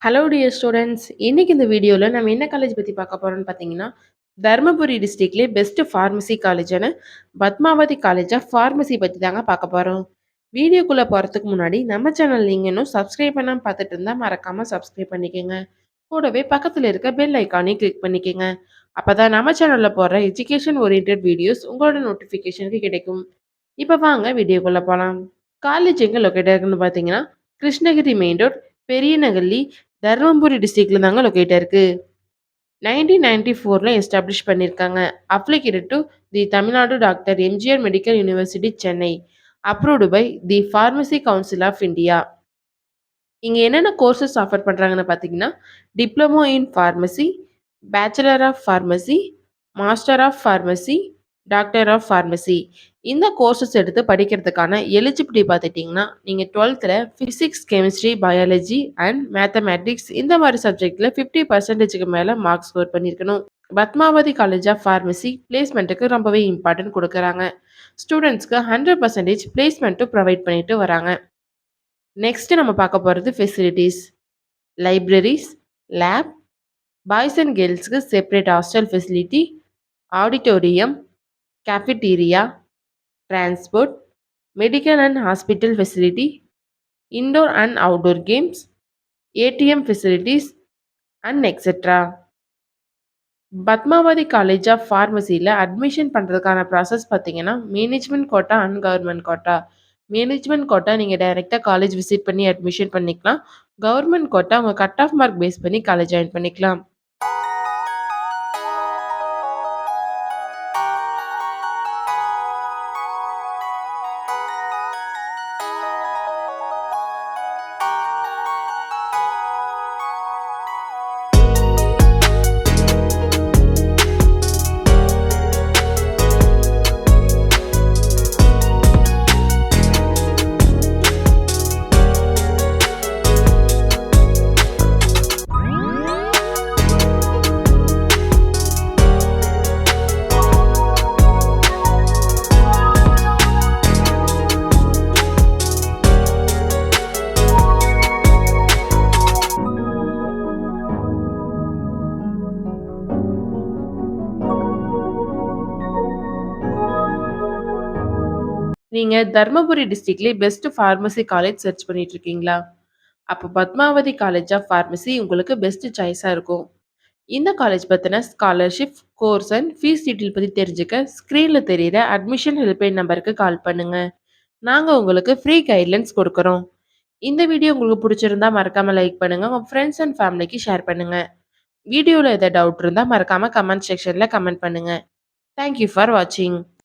Hello dear students. இன்னைக்கு இந்த வீடியோவில் நம்ம என்ன காலேஜ் பற்றி பார்க்க போகிறோம்னு பார்த்தீங்கன்னா, தருமபுரி டிஸ்ட்ரிக்ட்லேயே பெஸ்ட் ஃபார்மசி காலேஜான பத்மாவதி காலேஜ் ஆஃப் ஃபார்மசி பற்றி தாங்க பார்க்க போகிறோம். வீடியோக்குள்ளே போகிறதுக்கு முன்னாடி நம்ம சேனல் நீங்கள் இன்னும் சப்ஸ்கிரைப் பண்ணாமல் பார்த்துட்டு இருந்தால் மறக்காமல் சப்ஸ்கிரைப் பண்ணிக்கோங்க. கூடவே பக்கத்தில் இருக்க பெல் ஐக்கானையும் கிளிக் பண்ணிக்கோங்க. அப்போ தான் நம்ம சேனலில் போடுற எஜுகேஷன் ஓரியன்ட் வீடியோஸ் உங்களோட நோட்டிஃபிகேஷனுக்கு கிடைக்கும். இப்போ வாங்க வீடியோக்குள்ளே போகலாம். காலேஜ் எங்கே லொக்கேட் இருக்குன்னு பார்த்தீங்கன்னா, கிருஷ்ணகிரி மெயின் ரோட், பெரியநகல்லி, தருமபுரி டிஸ்ட்ரிக்ட்ல தாங்க லொக்கேட் இருக்கு. 1994ல எஸ்டாப்ளிஷ் பண்ணியிருக்காங்க. Affiliated to the Tamil Nadu doctor MGR medical university Chennai. Approved by the pharmacy council of India. இங்கே என்னென்ன கோர்சஸ் ஆஃபர் பண்ணுறாங்கன்னு பார்த்தீங்கன்னா, diploma in pharmacy, bachelor of pharmacy, master of pharmacy, doctor of pharmacy. இந்த கோர்சஸ் எடுத்து படிக்கிறதுக்கான எலிஜிபிலிட்டி பார்த்துட்டிங்கன்னா, நீங்கள் 12th physics, chemistry, biology and mathematics இந்த மாதிரி சப்ஜெக்டில் 50% மேலே மார்க் ஸ்கோர் பண்ணியிருக்கணும். பத்மாவதி காலேஜ் ஆஃப் ஃபார்மசி பிளேஸ்மெண்ட்டுக்கு ரொம்பவே இம்பார்ட்டன்ட் கொடுக்குறாங்க. ஸ்டூடெண்ட்ஸ்க்கு 100% பிளேஸ்மெண்ட்டும் ப்ரொவைட் பண்ணிட்டு வராங்க. நெக்ஸ்ட் நம்ம பார்க்க போகிறது facilities. Libraries, lab, boys and கேர்ள்ஸ்க்கு separate hostel facility, auditorium, cafeteria, transport, medical and hospital facility, indoor and outdoor games, ATM facilities and etcetera. Padmavathi college of ஃபார்மசியில் அட்மிஷன் பண்ணுறதுக்கான ப்ராசஸ் பார்த்தீங்கன்னா, management quota and government quota. Management quota நீங்கள் டைரெக்டாக college visit பண்ணி admission பண்ணிக்கலாம். Government quota உங்கள் cut off mark base பண்ணி college join பண்ணிக்கலாம். நீங்கள் தர்மபுரி டிஸ்ட்ரிக்ட்லேயே பெஸ்ட் ஃபார்மசி காலேஜ் சர்ச் பண்ணிட்டு இருக்கீங்களா? அப்போ பத்மாவதி காலேஜ் ஆஃப் ஃபார்மசி உங்களுக்கு பெஸ்ட் சாய்ஸாக இருக்கும். இந்த காலேஜ் பற்றின scholarship, course and fees detail பற்றி தெரிஞ்சுக்க ஸ்க்ரீனில் தெரியிற அட்மிஷன் ஹெல்ப்லைன் நம்பருக்கு கால் பண்ணுங்கள். நாங்கள் உங்களுக்கு ஃப்ரீ கைட்லைன்ஸ் கொடுக்குறோம். இந்த வீடியோ உங்களுக்கு பிடிச்சிருந்தா மறக்காமல் லைக் பண்ணுங்கள். உங்கள் ஃப்ரெண்ட்ஸ் அண்ட் ஃபேமிலிக்கு ஷேர் பண்ணுங்கள். வீடியோவில் எதாவது டவுட் இருந்தால் மறக்காமல் கமெண்ட் செக்ஷனில் கமெண்ட் பண்ணுங்கள். தேங்க்யூ ஃபார் வாட்சிங்.